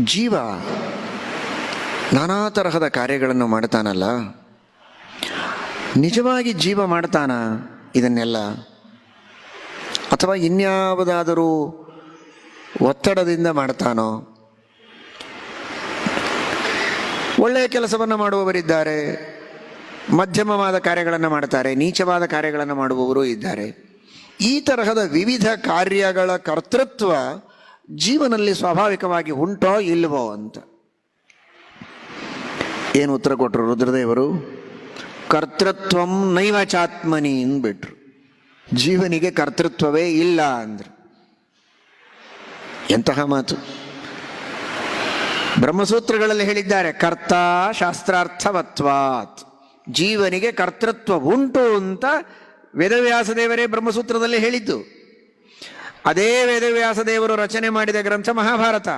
ಜೀವ ನಾನಾ ತರಹದ ಕಾರ್ಯಗಳನ್ನು ಮಾಡ್ತಾನಲ್ಲ, ನಿಜವಾಗಿ ಜೀವ ಮಾಡ್ತಾನ ಇದನ್ನೆಲ್ಲ, ಅಥವಾ ಇನ್ಯಾವುದಾದರೂ ಒತ್ತಡದಿಂದ ಮಾಡ್ತಾನೋ? ಒಳ್ಳೆಯ ಕೆಲಸವನ್ನು ಮಾಡುವವರಿದ್ದಾರೆ, ಮಧ್ಯಮವಾದ ಕಾರ್ಯಗಳನ್ನು ಮಾಡ್ತಾರೆ, ನೀಚವಾದ ಕಾರ್ಯಗಳನ್ನು ಮಾಡುವವರು ಇದ್ದಾರೆ. ಈ ತರಹದ ವಿವಿಧ ಕಾರ್ಯಗಳ ಕರ್ತೃತ್ವ ಜೀವನಲ್ಲಿ ಸ್ವಾಭಾವಿಕವಾಗಿ ಉಂಟೋ ಇಲ್ವೋ ಅಂತ ಏನು ಉತ್ತರ ಕೊಟ್ಟರು ರುದ್ರದೇವರು? ಕರ್ತೃತ್ವಂ ನೈವ ಚಾತ್ಮನಿ ಅಂದ್ಬಿಟ್ರು. ಜೀವನಿಗೆ ಕರ್ತೃತ್ವವೇ ಇಲ್ಲ ಅಂದ್ರು. ಎಂತಹ ಮಾತು! ಬ್ರಹ್ಮಸೂತ್ರಗಳಲ್ಲಿ ಹೇಳಿದ್ದಾರೆ, ಕರ್ತ ಶಾಸ್ತ್ರಾರ್ಥವತ್ವಾತ್, ಜೀವನಿಗೆ ಕರ್ತೃತ್ವ ಉಂಟು ಅಂತ ವೇದವ್ಯಾಸದೇವರೇ ಬ್ರಹ್ಮಸೂತ್ರದಲ್ಲಿ ಹೇಳಿದ್ದು. ಅದೇ ವೇದವ್ಯಾಸದೇವರು ರಚನೆ ಮಾಡಿದ ಗ್ರಂಥ ಮಹಾಭಾರತ.